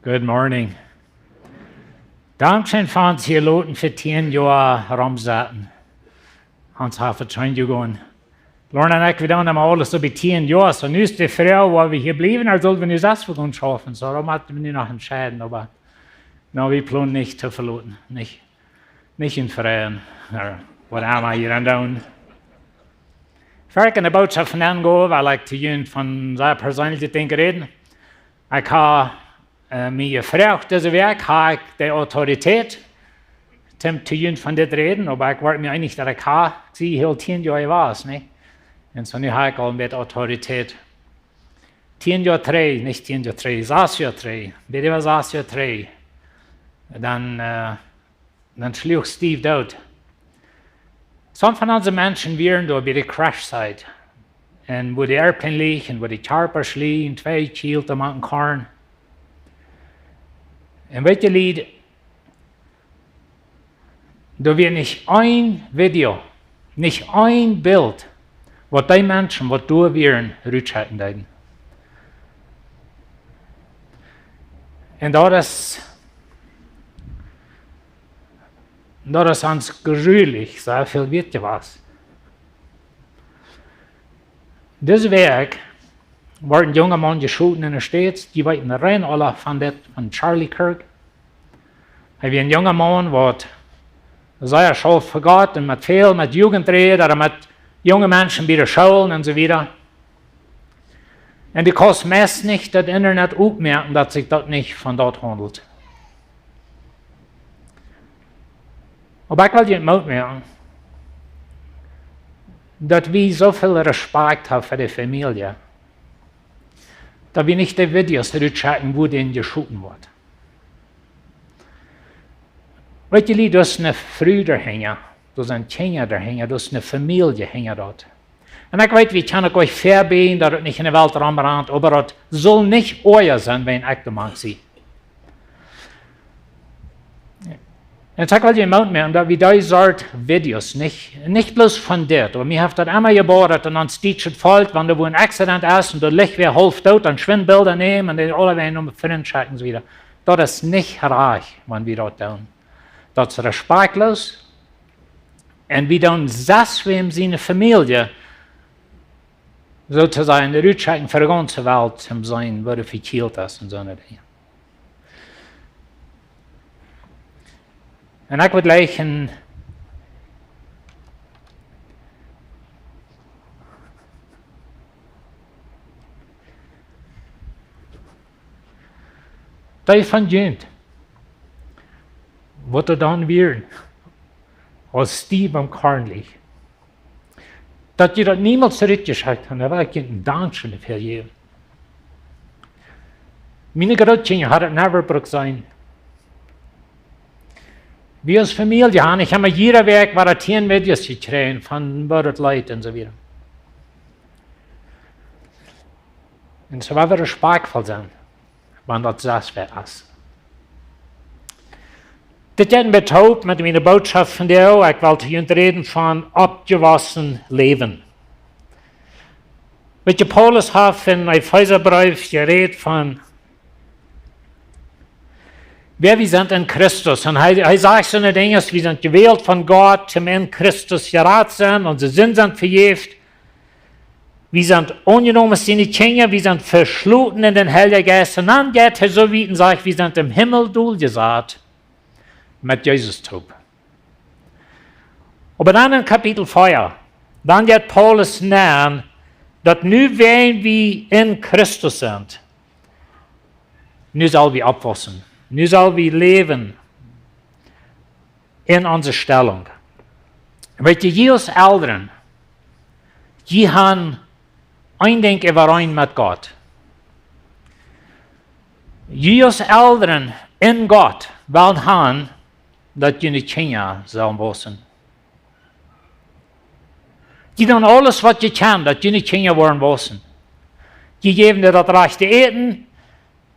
Good morning. Dankeschön für uns hier Leuten für 10 Jahre rumsaten. Hans hat vertraut gehen. Lorna und ich, wir haben alles so bei 10 Jahren. So, nu ist die Frau, wo wir hier bleiben, als sollten wir nicht das für uns schaffen. So, darum hatten wir nicht noch entscheiden, aber na, wir planen nicht zu verlassen. Nicht in Freien. Was haben wir hier an tun? Ich werde eine Botschaft von angehen, weil ich zu Ihnen von sehr persönlichen Dingen reden. Ich habe mir gefragt, diese Werk, habe ich die Autorität, zu Ihnen von das reden, aber ich wollte mir eigentlich, dass ich habe, sie hielt 10 Jahre was, nicht? Und so habe ich auch mit Autorität. 10 Jahre 3, nicht 10 Jahre 3, 6 Jahre 3, bitte was 6 Jahre 3. Dann schlug Steve tot. Some von unseren Menschen wären da bei der Crash-Site. Und wo die Airplane liegt und wo die Charpers liegen, 2 Kiel am Mountain Korn. Und welche Lied, da wird nicht ein Video, nicht ein Bild, was die Menschen, was da wären, rückhalten werden. Und das ist uns gerühlich, sehr viel wird ja was. Dieses Werk war ein junger Mann geschoten in den States, die weiten rein alle von Charlie Kirk. Er war ein junger Mann, der sehr schuld für Gott und mit Jugend redet oder mit jungen Menschen bei der Schule und so weiter. Und die kannst meist nicht das Internet aufmerken, dass sich das nicht von dort handelt. Aber ich will dir nicht merken, dass wir so viel Respekt haben für die Familie, dass wir nicht die Videos zurückschauen, wo denen geschoten wird. Weißt du, da ist eine Frau dahinter, da sind Kinder dahinter, da ist eine Familie dahinter dort. Und ich weiß, wir können euch verbeten, dass es nicht in der Welt rumrennt, aber es soll nicht euer sein, wenn ich das sehe. Und ich will dir merken, dass wir diese Art Videos nicht bloß von dir, aber wir haben das einmal gebaut und uns die folgt, wenn da wo ein Accident ist und da liegt wer halb tot, dann Schwindbilder nehmen und dann alle werden um Freundschaften und so weiter. Das ist nicht reich, wenn wir das tun. Das ist respektlos. Und wir tun das, wie seine Familie sozusagen die Rückschrecken für die ganze Welt zu sein, wo er verkehlt ist und so eine Dinge. Und ich würde gleich die von Jünd, was er dann wird, als Steve am Korn liegt. Dass ihr das niemals zurückgeschaut habt, da war ich ein Dankeschön für jeden. Meine Großkinder hat es never sein. Wir als Familie haben, ich habe jeder Weg, war 10 Videos gekriegt von Wort Leuten und so weiter. Und so war wir respektvoll sein, wenn das wäre. Das hat betont mit meiner Botschaft von dir auch, ich wollte hier reden von abgewaschen Leben. Wie Paulus hat in Epheserbrief geredet von wer wir sind in Christus. Und er sagt so eine Dinge, wir sind gewählt von Gott, zum in Christus gerat sind, unsere Sünden sind verjährt. Wir sind ungenommen seine Kinder, wir sind verschlossen in den Heiligen Geist. Und dann geht er so weit und sagt, wir sind im Himmel durchgesagt mit Jesus Tod. Aber dann in Kapitel 4, dann geht Paulus näher, dass nu wenn wir in Christus sind, nu soll wir abwaschen. Nu sollen wir leben in unserer Stellung. Weil die als Eltern, die haben ein Ding überein mit Gott. Die als Eltern in Gott wollen haben, dass die Kinder sollen wissen. Die tun alles, was sie können, dass die Kinder wollen wissen. Die geben dir das Recht zu eten.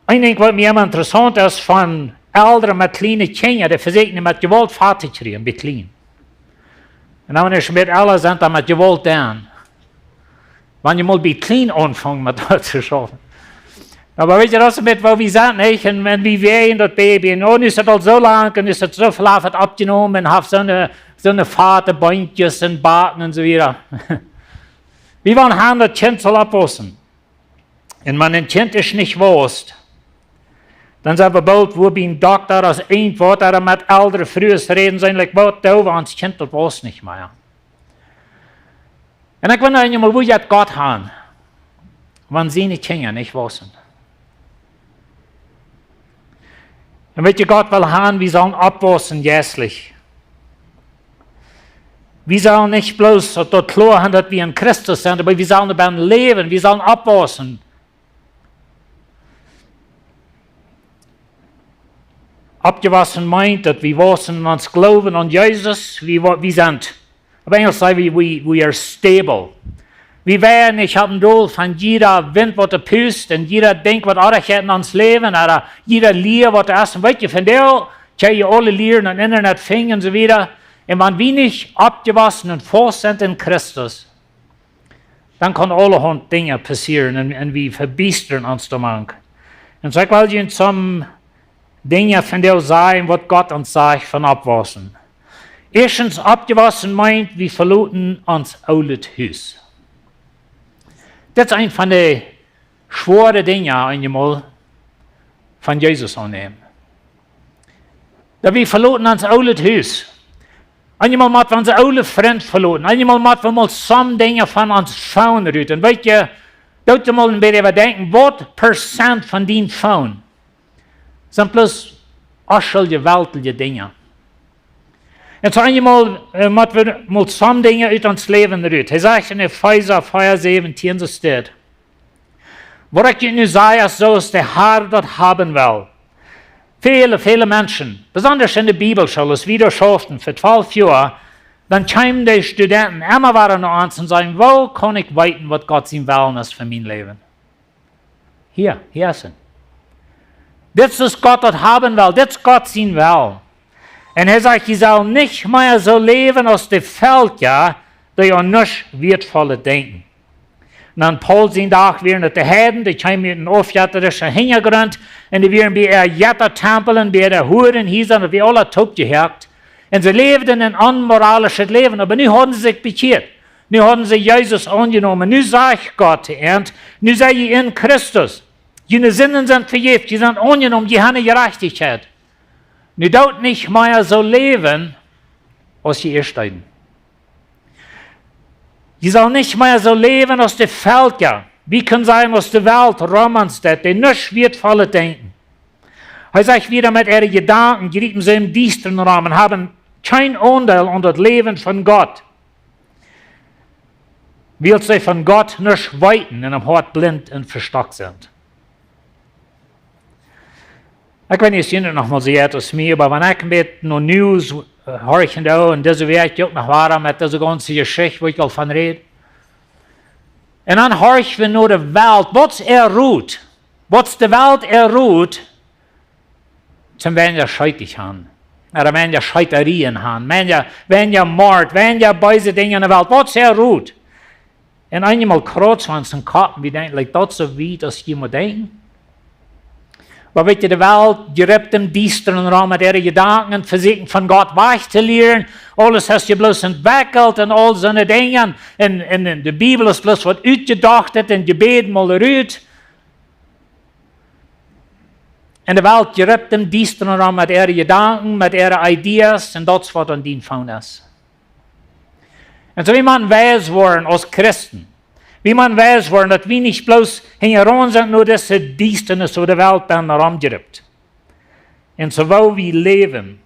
Ein Ding, was mir immer interessant ist, von Eltern mit kleinen Kindern, die versuchen mit Gewalt fertig zu kriegen, mit klein. Und dann, wenn ich mit alle sind, dann mit Gewalt dann. Wenn ich mal bei klein anfange, mit das zu schaffen. Aber weet je, dat is met waar we zijn, en wie ween dat baby. En nu is het al zo lang, en is het zo verlaat opgenomen, en heeft zo'n vaterbandjes en baten en zo weer. We wollen gaan dat kind zal oppassen. En wenn ein Kind ist nicht wost, dann sind wir bald, wo ein Doktor als ein Wort, der mit älteren frühes reden sein, like, was da war, das Kind das wost nicht mehr. Und ich will noch einmal, wo jetzt Gott haben, wenn seine Kinder nicht wosten. Und wenn Gott will haben, wir sollen abwaschen, jässlich. Wir sollen nicht bloß dort klar haben, dass wir in Christus sind, aber wir sollen dabei leben, wir sollen abwaschen. Abgewaschen meint, dass wir waschen uns glauben an Jesus, wir sind, auf Englisch sagen we are stable. Wir werden nicht haben Doel von jeder Wind, was pust, und jeder denkt, was anderes hätten ans Leben, oder jeder Lehr, was er ist. Und weißt du, von der, kann je alle Lehren und Internet finden und so weiter. Und wenn wir nicht abgewaschen und fest sind in Christus, dann kann allerhand Dinge passieren und wir verbiestern uns da manch. Und so ich will Ihnen zum Dinge von der sagen, was Gott uns sagt von abwaschen. Erstens, abgewaschen meint, wir verlassen uns altes Haus. Das ist ein von den schweren Dingen, einmal von Jesus annehmen. Da wir verlassen uns altes Haus. Einmal müssen wir unsere alte Freund verlassen. Einmal müssen wir mal some Dinge von uns Frauen rüten. Weißt du, dort mal ein bisschen denken, was % von den Frauen sind bloß aschelige, weltliche Dinge. Und so einmal müssen wir mal some Dinge aus uns Leben rüten. Er sagt in Epheser 4,17 so steht, wo ich Ihnen sage, ist so, dass der Herr das haben will. Viele Menschen, besonders in der Bibelschule, als Widerschaften für 12 Jahre, dann kamen die Studenten immer wieder nach uns und sagen, wo kann ich weiten, was Gott sein Willen ist für mein Leben? Hier ist es. Das ist Gott, das haben will, das ist Gott sein Willen. Und er sagt, ich soll nicht mehr so leben aus dem Feld, ja, die an nichts Wertvolles denken. Und dann Paul sind auch während der Heiden, die kamen mit einem aufjäterischen Hintergrund, und die werden bei der Jättertempel und bei der Huren hier sind, und wir alle totgehackt. Und sie lebten ein unmoralisches Leben, aber nun haben sie sich bekehrt. Nun haben sie Jesus angenommen. Nun sagt Gott, und nun seid ihr in Christus. Jene Sünden sind vergeben, die sind angenommen, die haben eine Gerechtigkeit. Nun dort nicht mehr so leben, als die Ersteiden. Die soll nicht mehr so leben aus der Völker. Wie können sein aus der Welt Romanstedt, die nicht wertvolle denken. Er sagt wieder mit ihren Gedanken, gerieten sie im düsteren Rahmen, haben kein Anteil an das Leben von Gott. Weil sie von Gott nicht weiten und am Hort blind und verstockt sind. Ich weiß nicht, ob noch mal so etwas mehr, aber wenn ich mit no News horchen da und diese Welt auch noch war mit dieser ganzen Geschichte, wo ich al von rede. Und dann horchen wir nur die Welt, was ruht, was die Welt ruht, zum wenn ja scheitig haben. Oder wenn ja Scheiterien haben, wenn ja Mord, wenn ja böse Dinge in der Welt, was ruht. Und einmal kreuzwands und Kappen, wie denken, like, das so wie, dass jemand denkt. Aber weet je, die Welt geriebt im düsteren Raum mit ihren Gedanken, versuchen von Gott wegzulehren. Alles hast du bloß entwickelt und all so eine Dinge. Und die Bibel ist bloß was ausgedachtet und Gebet mal rührt. Und die Welt geriebt im düsteren Raum mit ihren Gedanken, mit ihren Ideen und das, was an denen von ist. Und so wie man weiß worden als Christen, wie man weiß worden, dass wir nicht bloß hingeran sind, nur diese Düsternis so der Welt dann herumgerippt. Und so wo wir leben,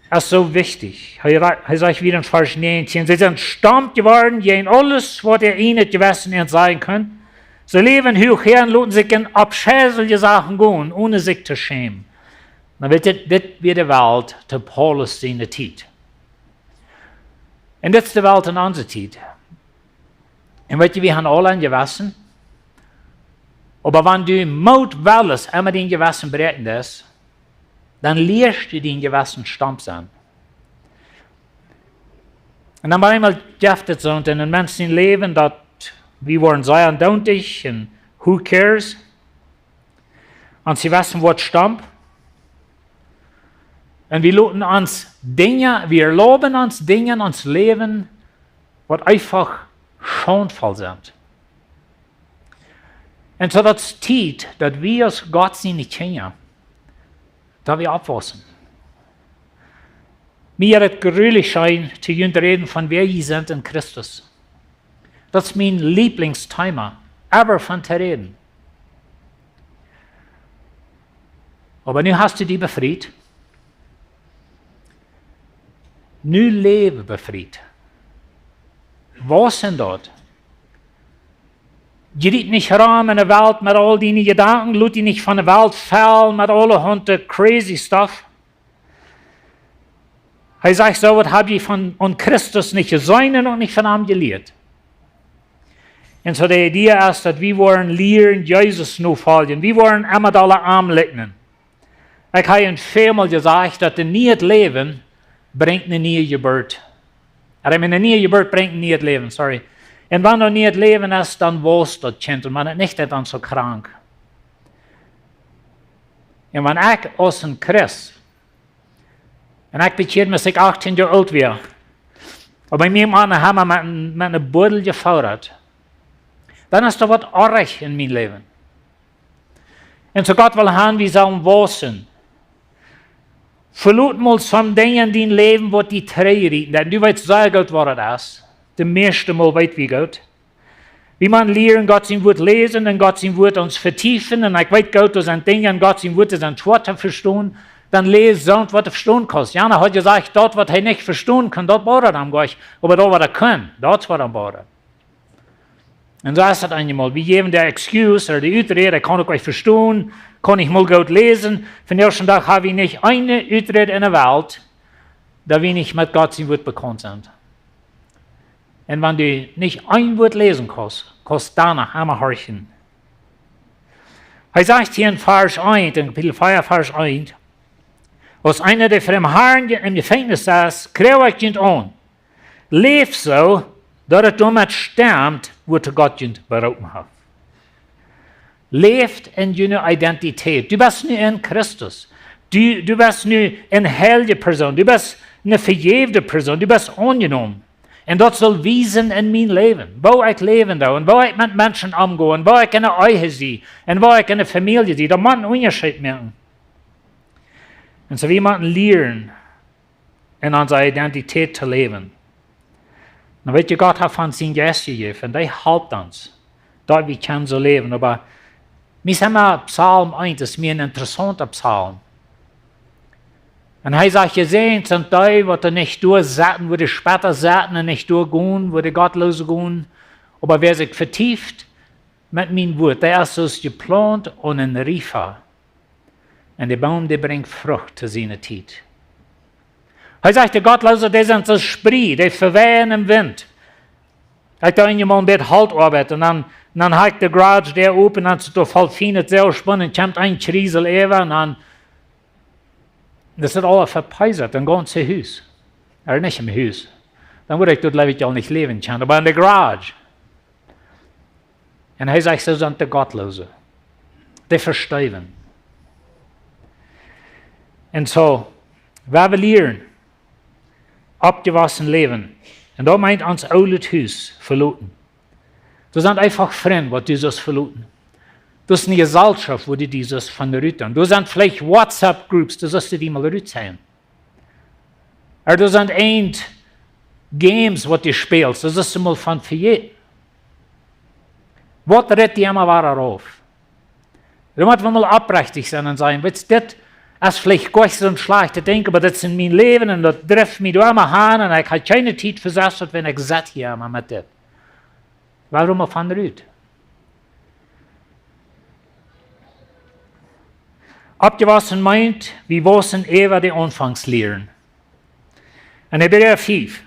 ist so wichtig. Er sagt wieder in Vers 19, sie sind stumm geworden, gegen alles, was ihnen gewesen und sagen können. Sie leben hoch her und lassen sich in abscheuliche Sachen gehen, ohne sich zu schämen. Dann wird das wird die Welt zu Paulus seine Zeit. Und das ist die Welt in unserer Zeit. Und weißt du, wir haben alle ein Gewissen. Aber wenn du Mut willst, immer den Gewissen berechnen ist, dann lehrst du den Gewissen Stamm sein. Und dann einmal dürfte es so, und in den Menschen leben, dass wir waren sehr andauernd und who cares? Und sie wissen, was stammt. Und wir lassen uns Dinge, wir erlauben uns Dinge in uns Leben, was einfach schonvoll sind. Und so das ist Zeit, dass wir als Gott seine Kinder, da wir abwachsen. Mir hat gerühlich sein, zu reden von wer wir sind in Christus. Das ist mein Lieblingsthema, ever von zu reden. Aber nun hast du dich befreit. Nu leben befreit. Was sind dort? Je riet nicht herum in der Welt mit all deinen Gedanken, laat die nicht von der Welt fallen mit allerhande crazy stuff. Er sagt so, was habe ich von Christus nicht gesehen und nicht von ihm gelehrt. Und so die Idee ist, dass wir wollen lernen, Jesus nu folgen. Wir wollen immer alle Arm legen. Ich habe ihn vielmal gesagt, dass ein neues Leben bringt eine neue Geburt. Eine neue Geburt bringt ein neues Leben, sorry. Und wenn du nicht Leben ist, dann wohlst das Kind und man ist nicht dann so krank. Und wenn ich als ein Christ, und ich bekehrt mich, als ich 18 Jahre alt war, und bei mir haben wir mit einem Buddel gefordert, dann ist da was arg in meinem Leben. Und so Gott will haben, wir sollen wohnen. Verlut mal some Dinge in dein Leben, wo die Träger rieten, denn du weißt sehr gut, was das ist. De meeste Mal weit wie gut. Wie man lernen, Gott sein Wort lesen und Gott sein Wort uns vertiefen und ich weiß gut, dass ein Ding an Gott sein Wort ist ein Wort zu verstehen, dann lese sonst, was er verstehen kann. Jana hat gesagt, dort, was er nicht verstehen kann, dort baut er am Gott. Aber dort, was er kann, dort was er baut. Und so ist das einmal. Wir geben der Excuse oder die Utrede, kann ich euch verstehen, kann ich mal gut lesen. Von der ersten Tag habe ich nicht eine Utrede in der Welt, da wir nicht mit Gott sein Wort bekannt sind. Und wenn du nicht ein Wort lesen kannst, kannst du danach einmal horchen. Er sagt hier in Vers 1, in Kapitel 4, Vers 1, als einer, der vor dem Herrn im Gefängnis saß, krieg ich ihn an. Leef so, dass er damit stammt, wo der Gott ihn berufen hat. Leeft in deiner Identität. Du bist nicht in Christus. Du bist nicht eine heilige Person. Du bist eine vergebene Person. Du bist angenommen. Und das soll wiesen in mein Leben. Wo ich leben da und wo ich mit Menschen umgehe und wo ich in der Ehe sehe und wo ich in der Familie sehe. Da muss man einen Unterschied machen. Und so wie man lernen, in unserer Identität zu leben. Dann wird Gott hat von seinen Gästen gegeben und der hilft uns, dort wir können so leben. Aber wir haben Psalm 1, das ist mir ein interessanter Psalm. Und er sagt, gesehen sind die, die nicht durchsatten, wo die später satten und nicht durchgehen, wo die Gottlose gehen. Aber wer sich vertieft mit meinem Wort, der ist so geplant und ein Riefer. Und der Baum, der bringt Frucht zu seiner Zeit. Er sagt, die Gottlose, die sind so Spree, die verwehen im Wind. Ich da jemand mit Haltarbeit und dann hat der Garage der open und so voll fein, sehr spannend, kommt ein Kriesel eben und dann das ist alles verpeisert, dann gehen sie ins Haus. Oder nicht im Haus. Dann würde ich dort ja nicht leben können, aber in der Garage. Und er sagt, sie sind die Gottlose. Die verstehen. Und so, wir lernen, abgewaschen leben. Und da meint uns oudet Haus verloren. Das sind einfach Freunde, die dieses verloren. Das ist eine Gesellschaft, wo die dieses von der Rüte haben. Das sind vielleicht WhatsApp-Groups, das ist die mal Rüte sein. Oder das sind Games, was du spielst, das ist mal von für jeden. Was redet die immer weiter auf? Da muss man mal abrechtig sein und sagen, weißt du, das ist vielleicht gar nicht so ein schlechter Ding, aber das ist in meinem Leben und das trifft mich da immer an und ich habe keine Zeit versetzt, wenn ich satt hier immer mit das. Warum von der Rüte? Abgewaschen meint, wir wissen Eva die Anfangslehren. In Hebräer 5,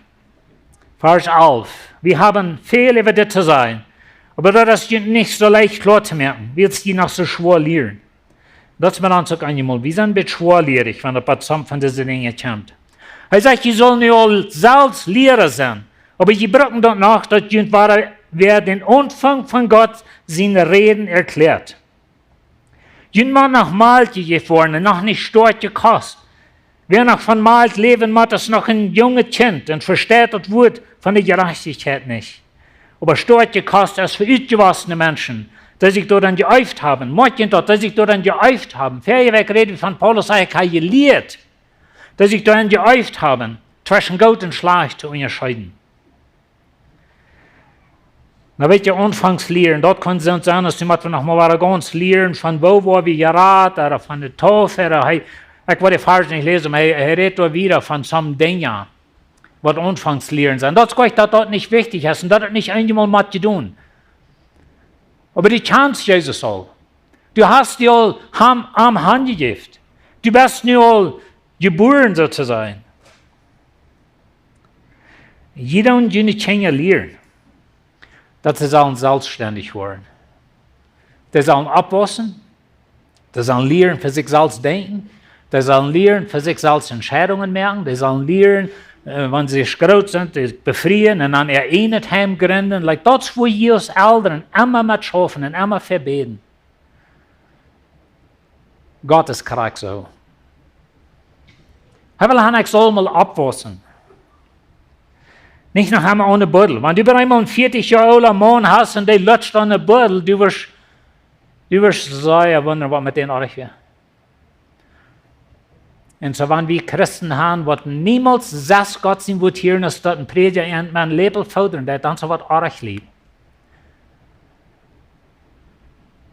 Vers 11, wir haben viel über das zu sagen, aber das ist nicht so leicht klar zu merken, wie es die noch so schwer lehren. Das ist mir dann so einmal, wir sind ein bisschen schwerlehrig, wenn ein zusammen von diesen Dingen kommt. Er sagt, ihr sollt nicht all selbst Lehrer sein, aber ihr brauchen doch noch, dass ihr wer den Anfang von Gott seine Reden erklärt. Jemand noch malt geworden, noch nicht stark gekost. Wer noch von malt leben muss, ist noch ein junges Kind und versteht das Wort von der Gerechtigkeit nicht. Aber stark gekost ist für ausgewaschene Menschen, die sich dort dann geäuft haben. Manche dort, die sich dort dann geäuft haben. Fähigweg reden von Paulus, ich habe gelehrt, die sich dort dann geäuft haben, zwischen Gut und Schlecht zu unterscheiden. Na weet je, anfangs leren, dat kan zijn als je moet nog maar ganz leren van wo wir geraten, oder von der Taufe, oder ich werde falsch nicht lesen, aber er redet da wieder von some Dingen, was anfangs leren sind. Das ist dass das nicht wichtig ist und das hat nicht einmal mit zu tun. Aber die Chance Jesus all. Du hast die all am Hand gegeben. Du bist nur all geboren sozusagen. Jeder und jene Dinge lernen. Dat ze sollen selbstständig worden. Die sollen abwaschen, die sollen lernen, für sich selbst denken, die sollen lernen, für sich selbst Entscheidungen machen, die sollen lernen, wenn sie groß sind, die befreien und dann ein Heim gründen. Like, das ist, wo wir als Eltern immer mit schaffen und immer verbeten. Gott ist krank so. Er will uns mal abwaschen. Nicht noch einmal ohne Beutel. Wenn du einmal einen 40 Jahre alten Mann hast und der lutscht an den Beutel, du wirst sehr wundern, was mit denen auch wäre. Und so wenn wir Christen haben, was niemals das Gott sein wird hier, dass dort ein Prediger und mein Leben fordern, der dann so was auch liebt.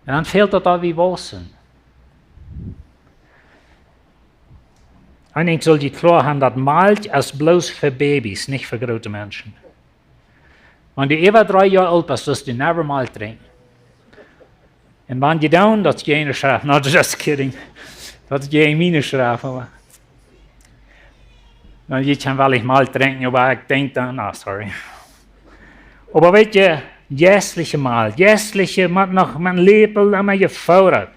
Und dann fehlt das auch wie Wasser. Eigentlich soll die klar haben, dass Milch ist bloß für Babys, nicht für große Menschen. Wenn du über 3 Jahre alt bist, wirst du never Milch trinken. Und wenn du dann, das ist keine Strafe, not just kidding, das ist meine Strafe. Ich kann wel Milch trinken, aber ich denke dann, sorry. Aber weet je, jässliche Milch, jässliche, man noch mein Leben immer gefordert.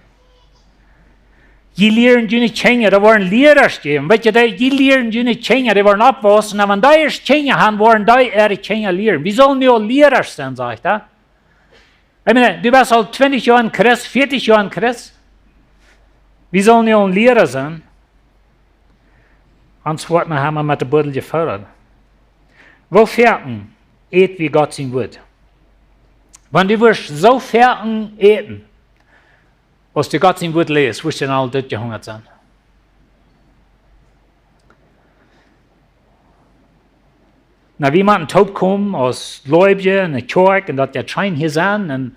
Je lernen die nicht kennen, da waren Lehrer stehen. Weet je, die lernen die nicht kennen, die waren abwaschen. Und wenn die erst kennen haben, waren die erst kennen lernen. Wie sollen die auch Lehrer sein, sag ich da? Ich meine, du bist halt 20 Jahre ein Christ, 40 Jahre ein Christ. Wie sollen die auch ein Lehrer sein? Antworten haben wir mit der Beutel gefordert. Wo fertig eat wie Gott sein wird? Wenn du wirst so fertig eten, als du Gott sein Wort liest, wirst du dann alle dort gehungert sein. Na, wie man Taub kommen aus Gläubigen in der Kirche und dort der Schein hier sein und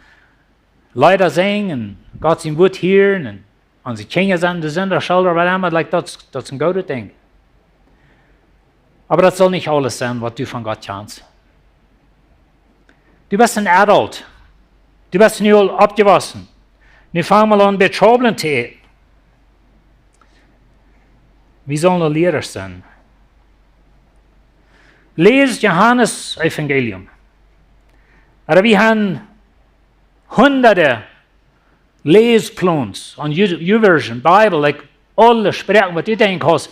Leute singen und Gott sein Wort hören und sie Kinder sind, die sind der Schulter, weil immer, like, das ist ein gutes Ding. Aber das soll nicht alles sein, was du von Gott kannst. Du bist ein Adult. Du bist nur abgewaschen. Nu fangen wir an, betroubeln zu eten. Wie sollen wir Lehrer sein? Lest Johannes Evangelium. Aber wir haben hunderte Lesplans an YouVersion, Bible, like alle Sprachen, was du denken kannst,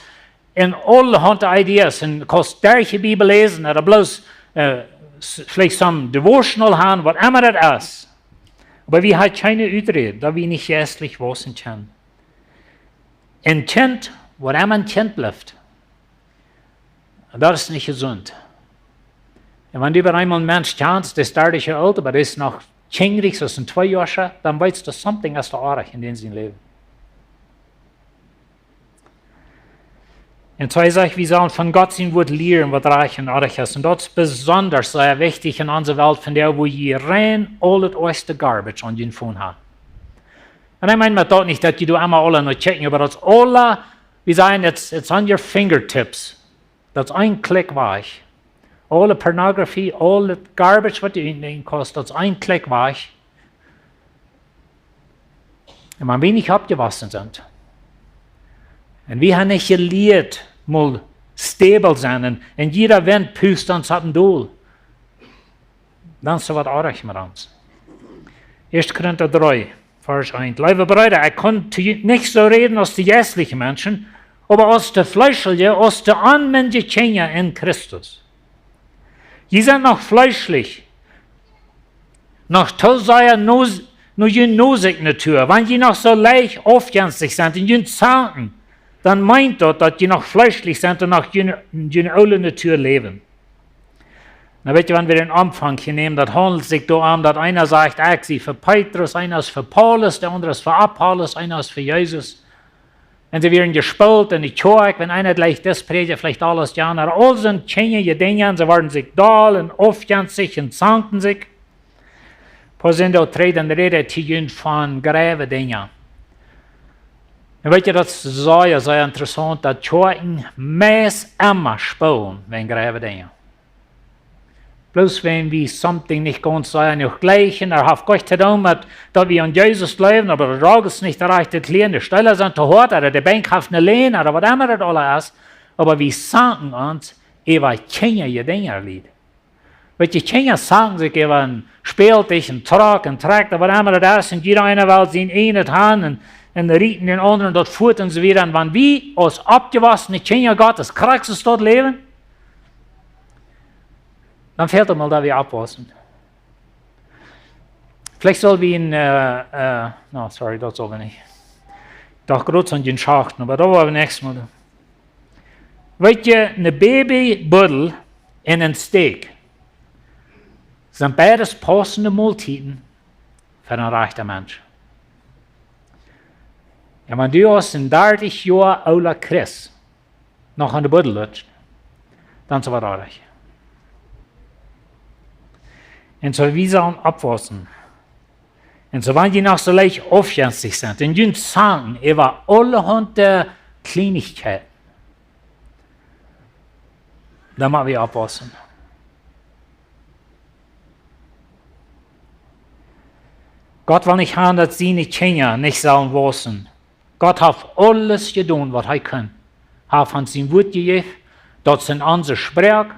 in alle hunderte Ideas, und kannst derche Bibel lesen, oder bloß vielleicht some Devotional haben, was immer das ist. Aber wir haben keine Ausrede, da wir nicht erstlich wissen können. Ein Kind, wo immer ein Kind bleibt, das ist nicht gesund. Und wenn du über einmal einen Mensch kennst, der ist 30 Jahre alt, aber der ist noch kindlich, das sind 2 Jahre, dann weißt du, something ist da arg in dem sie leben. Und so sage ich, wir sollen von Gott sein Wort lernen, was reich und arg ist. Und das ist besonders sehr wichtig in unserer Welt, von der, wo je rein alles aus der Garbage an den Phone haben. Und ich meine mit das nicht, dass du einmal alle noch checken, aber das alle, wir sagen, it's on your fingertips. Das ist ein Klick weich. Alle Pornography, alle Garbage, was du ihnen kostet, das ist ein Klick weich. Und wenn wir nicht abgewaschen sind, und wir haben nicht gelehrt, mal stabil sein, und jeder Wind pust uns ab dem Doel. Dann ist so was arg mit uns. 1. Korinther 3, Vers 1. Liebe Brüder, ich kann nicht so reden als die geistlichen Menschen, aber als die fleischlichen, als die Anmenschen in Christus. Die sind noch fleischlich. Noch Tosaya nur jün Nosig Natur, wenn je noch so leicht aufgänzlich sind und jün zanken, dann meint dort, dass je noch fleischlich sind und noch jün alte Natur leben. Na, weet je, wenn wir den Anfang hier nehmen, das handelt sich da an, dass einer sagt, ich sie für Petrus, einer ist für Paulus, der andere ist für Apollos, einer ist für Jesus. Und sie werden gespielt in die Kirche, wenn einer gleich das predigt, vielleicht alles die anderen. All sind keine Dinge, sie werden sich da und aufgehen sich und zanken sich. Paar sind auch treten Rede von grave Dingen. Und weet je, das ist sehr interessant, dass Kirchen meist immer spielen, wenn grave Dinge. Bloß wenn wir something nicht ganz sein, nicht gleichen, hat Gott zu tun, dass wir an Jesus leben, aber der Tag ist nicht erreicht, die kleine Stelle sind zu hart, oder der Bank hat eine Lehne, oder was immer das alles ist. Aber wir sagen uns, über keine Dinge Lied. Weil die Kinder sagen sich, über spielt dich, ein Truck, ein Traktor, was immer das ist, und jeder eine will sein eine Hand, und rieten den anderen dort fort und so weiter. Und wenn wir als abgewaschene Kinder Gottes Christus dort leben, dann fehlt es mal, da wir abwaschen. Vielleicht soll wir in, das soll wir nicht. Doch gerade an den Schachten, aber da war wir nächstes Mal. Weet je, eine Babybuddel und ein Steak sind beides passende Mahlzeiten für einen reichen Mensch. Ja, wenn du aus in 30 Jahren alter Christ noch an der Buddel lutscht, dann ist es reich. Und so wie sollen abwaschen. Und so wenn die noch so leicht aufgängig sind, und die sagen über allerhand Kleinigkeiten, dann machen wir abwaschen. Gott will nicht haben, dass seine Kinder nicht sollen waschen. Gott hat alles getan, was er kann. Er hat sein Wort gegeben, das sind unsere Sprache.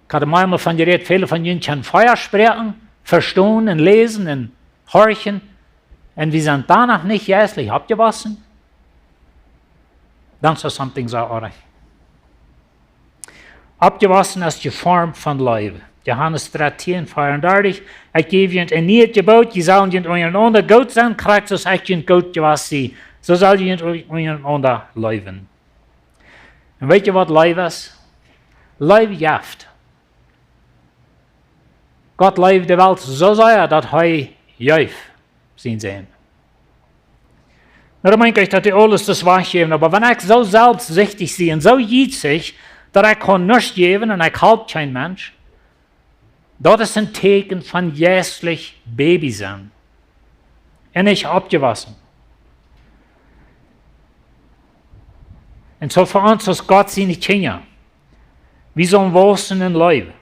Ich hatte manchmal von geredet, viele von ihnen können Feuer sprechen, verstehen und lesen und horchen. Und wir sind danach nicht jährlich abgewaschen. Dann ist das something so arg. Abgewaschen ist die Form von Leben. Johannes 13, 34. Ich gebe ihnen ein neues Gebot, die sollen untereinander gut sein, Christus hat ihnen gut gewaschen. So soll ihr untereinander leben. Und weet je was Leben ist? Leben jaft. Gott leeft de Welt so sehr, dass er juicht, sehen. Dan denk ik dat die alles das weggeven, aber wenn ich so selbstsüchtig bin und so jitzig, dass ich nichts geben und ich helfe kein Mensch, das ist ein Zeichen von jässlich Baby sein. Und nicht abgewaschen. Und so für uns ist Gott seine Kinder. Wir sollen wachsen in Leben.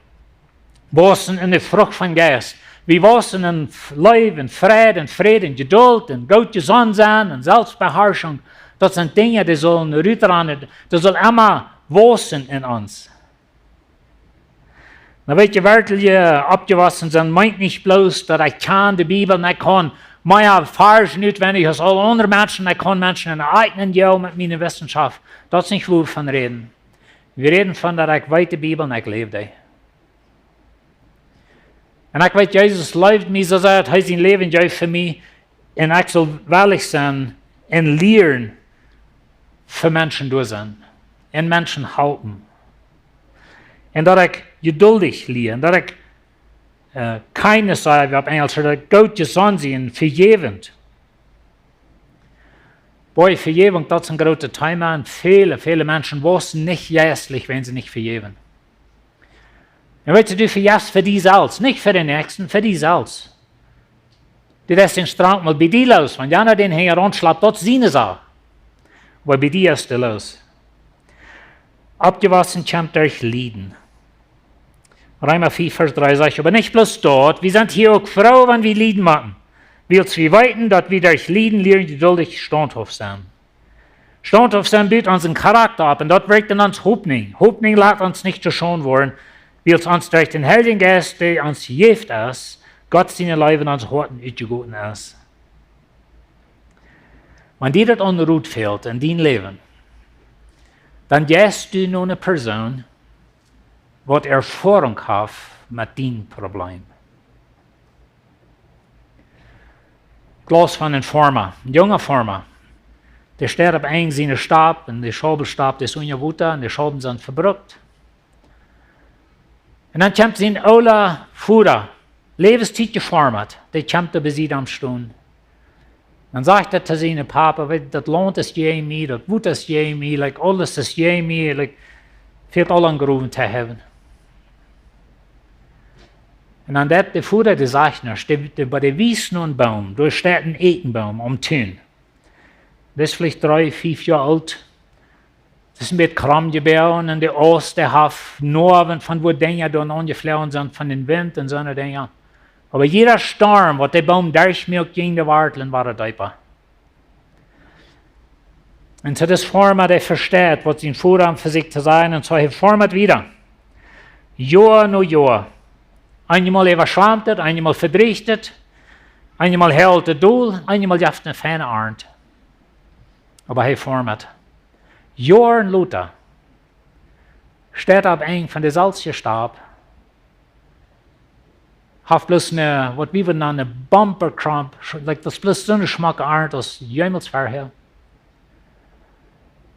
Wachsen in der Frucht von Geist. Wir wachsen in Leben, Frieden, Geduld, und gute Sonnensein und Selbstbeherrschung. Das sind Dinge, die sollen rütteln, die sollen immer wachsen in uns. Na, weet je, wirklich abgewaschen sein, meint nicht bloß, dass ich kann die Bibel nicht kann. Meine Erfahrung ist notwendig als alle anderen Menschen. Ich kann Menschen in der eigenen Jahr mit meiner Wissenschaft. Das ist nicht, wo wir von reden. Wir reden von, dass ich weiß die Bibel und ich lebe die. Und ich weiß, Jesus liebt mich so sehr, dass er sein Leben gibt für mich. Und ich soll willig sein und lernen, für Menschen durch sein. Und Menschen halten. Und dass ich geduldig lerne, dass ich keine sei, wie auf Englisch, dass ich gut gesonnen sein, vergebend. Boy, Vergebung, das ist ein großer Thema. Und viele Menschen wissen nicht jässlich, wenn sie nicht vergeben. Und weißt du verjährst für die selbst, nicht für den Nächsten, für die selbst. Du lässt den Strang mal bei dir los, wenn einer den Hänger anschlappt, das ist seine Sache. Aber bei dir ist er los. Abgewaschen kommt durch Lieden. Römer 4, Vers 3 sagt, aber nicht bloß dort, wir sind hier auch froh, wenn wir Lieden machen. Willst wir weiten, dass wir durch Lieden lernen, geduldig standhaft sein. Standhaft sein bietet unseren Charakter ab und dort wirkt in uns Hoffnung. Hoffnung lässt uns nicht zu schon worden, weil es uns durch den Heiligen Geist, der uns hilft ist, Gott seine Leben uns Horten ausgegoten ist. Wenn dir das an Ruhe fehlt in dein Leben, dann gehst du nur eine Person, die Erfahrung hat mit deinem Problem. Glas von einem Farmer, ein junger Farmer. Der steht auf einem seiner Stab und der Schabelstab ist ungewohnt und die Schaben sind verbrückt. Und dann kommt sein Ola Fuhrer, Lebenszeit geformt, der kommt bei sie am Stuhl. Dann sagt er zu seinem Papa, das Land ist je mir, das Wut ist je mir, like, alles ist je mir, like, fehlt alle angerufen zu haben. Und dann hat der Fuhrer gesagt, bei der Wiesen und Baum, da steht ein Ekenbaum am Tün. Das ist vielleicht 3, 5 Jahre alt. Das ist ein bisschen krumm gebaut und der Ost, der hat Norden, von wo Dinge dann angeflogen sind, von den Wind und so eine Dinge. Aber jeder Sturm, was der Baum durchschmirkt gegen die Warteln, war er dankbar. Und so das Format, der versteht, was sein Vorraum für sich zu sein, und so er format wieder. Jahr no Jahr. Einmal überschwemmt, einmal verdrichtet, einmal hält der Doel, einmal jaft eine feine Arnd. Aber er format. Jahr und Luther steht auf eng von der Salzgestab. Hat bloß eine, was wir nennen, eine Bumperkramp, like das bloß so eine schmacke Art aus jemals vorher.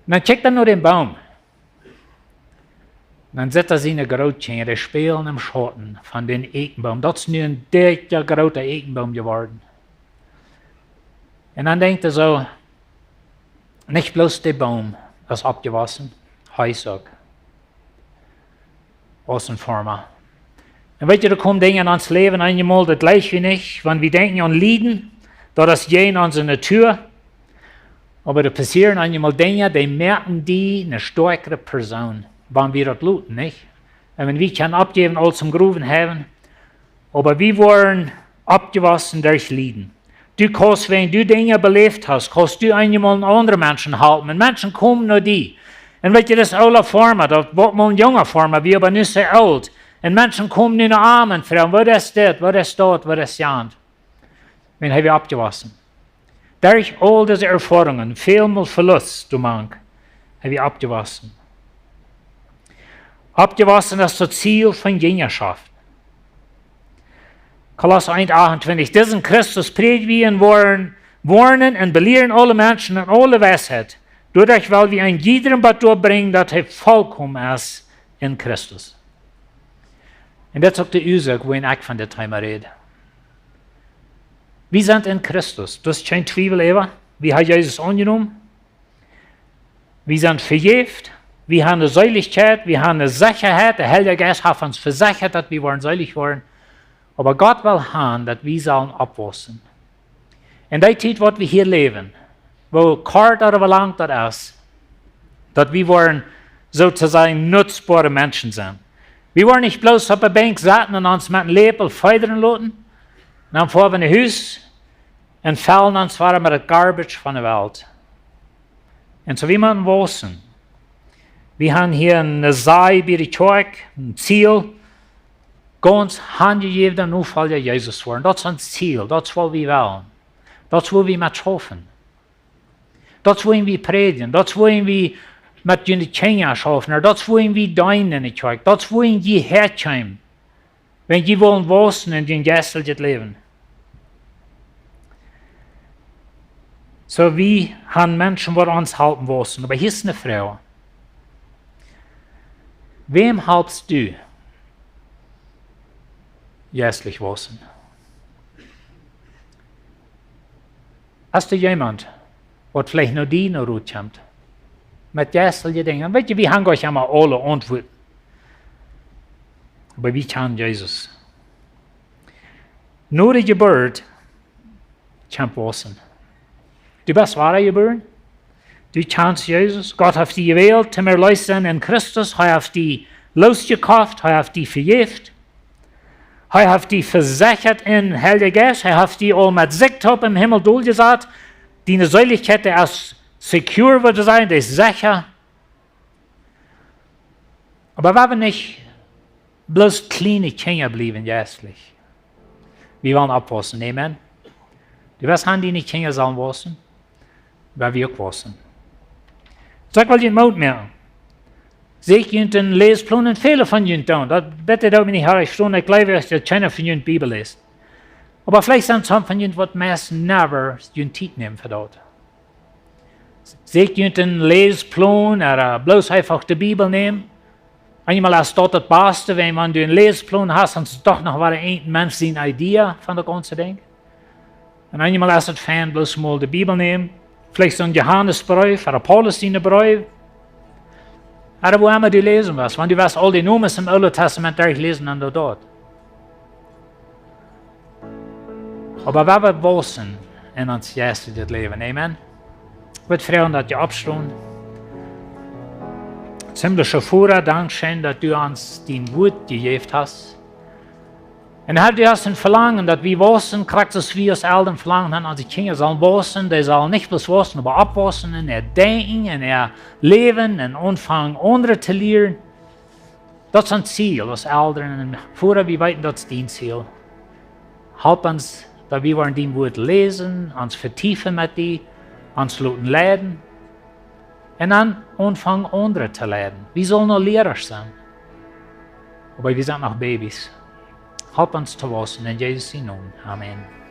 Und dann checkt er nur den Baum. Und dann setzt er seine Grautchen, die spielen im Schatten von den Ekenbaum. Das ist nur ein dicker, großer Ekenbaum geworden. Und dann denkt er so, nicht bloß der Baum ist abgewaschen, heiß auch. Außenformer. Und weißt du, da kommen Dinge ans Leben einmal, das gleich wie nicht, wenn wir denken an Lieden, da das gehen an unsere Natur. Aber da passieren einmal Dinge, die merken die eine stärkere Person, wenn wir das looten, nicht? Und wenn wir können abgeben, alles zum Gruben haben, aber wir wollen abgewaschen durch Lieden. Du kannst, wenn du Dinge belebt hast, kannst du einmal andere Menschen halten. Und Menschen kommen nur die. Und weißt du, das ist alle Formen, das wird mal ein junger Formen, wir aber nicht sehr alt. Und Menschen kommen in den Armen, fragen, wo ist das, wo ist dort, wo ist Jand. Wen haben wir abgewaschen? Durch all diese Erfahrungen, vielmal Verlust, du Mann, haben wir abgewaschen. Abgewaschen ist das Ziel von Jüngerschaft. Kolosser 1,28. Diesen Christus predigen wir, warnen und belehren alle Menschen in alle Weisheit, dadurch, weil wir ein jedem bringen, dass er vollkommen ist in Christus. Und das ist auch die Ursache, wohin ich von der Thema rede. Wir sind in Christus. Das ist kein Zweifel über. Wir haben Jesus angenommen. Wir sind vergeben. Wir haben eine Seiligkeit. Wir haben eine Sicherheit. Der Heilige Geist hat uns versichert, dass wir seilig waren. Aber Gott will haben, dass wir sollen abwaschen. In der Zeit, wo wir hier leben, wo kort oder lang das ist, dass wir sozusagen nutzbare Menschen sind. Wir wollen nicht bloß auf der Bank sitzen und uns mit einem Lepel feudern lassen, und dann fahren wir in ein Haus und fallen uns mit der Garbage von der Welt. Und so wie man wissen, wir haben hier eine Sei bei der Kirche, ein Ziel, ganz handgegeben, nur weil wir Jesus waren. Das ist ein Ziel, das ist, was wir wollen. Das ist, wo wir mit schaffen. Das wollen wir predigen, das wollen wir mit den Kindern schaffen, das wollen wir deinen in der Kirche, das wollen wir herkommen, wenn die wollen wachsen in den geistlichen Leben. So wir haben Menschen, die uns helfen wollen. Aber hier ist eine Frau. Wem helfst du? Geistlich wachsen. Hast du jemand, der vielleicht noch die noch gut kommt? Mit geistlichen Dingen. Weißt du, wir haben euch einmal alle Antworten. Aber wir kennen Jesus. Nur die Geburt kommt wachsen. Du bist wahre geboren. Du kennst Jesus. Gott hat dich gewählt, zum Erlösen in Christus. Er hat dich losgekauft. Er hat dich vergift. Er hat dich versichert in Heiligen Geist. Er hat dich all mit Sichtop im Himmel durchgesagt. Deine Seiligkeit ist secure, würde sein, das ist sicher. Aber wir wollen nicht bloß kleine Kinder bleiben, geistlich. Wir wollen abwaschen, amen. Du weißt, haben die nicht Kinder sollen waschen? Weil wir auch waschen. Sag mal, den Mut mehr. Sehe ich den Lesplan und viele von ihnen tun. Das bitte da bin ich eine Stunde, ich glaube, dass der keiner von ihnen die Bibel liest. Aber vielleicht sind es von ihnen, was meist never die Zeit nehmen für dort. Seht ihr einen Leseplan oder bloß einfach die Bibel nehmen? Einmal ist dort das Beste, wenn man einen Leseplan hast, und es doch noch war ein Mensch seine Idee von der ganzen Ding. Und einmal ist es fein, bloß mal die Bibel nehmen. Vielleicht so ein Johannesbrief oder Paulus seine Brief. Oder wo immer du lesen was. Wenn du was all die Namen im Alten Testament durchlesen, dann dort. Aber wer wird wissen in uns jetzt das Leben? Amen. Ich würde fragen, dass ihr abstehen. Ziemlich vorher, Dankeschön, dass du uns den Wort gegeben hast. Und halt du hast ein Verlangen, dass wir wissen, kriegt es wie es Eltern verlangen haben, als die Kinder sollen wissen, die sollen nicht bloß wissen, aber abwissen, in ihr Denken, in ihr Leben, und anfangen, andere zu lernen. Das ist ein Ziel, das Eltern, und vorher wir weiten, das ist dein Ziel. Help uns, dass wir in dem Wort lesen, uns vertiefen mit dir, uns leiden, und dann anfangen, andere zu leiden. Wir sollen noch Lehrer sein, aber wir sind noch Babys. Help uns zu wissen, in Jesus' Namen. Amen.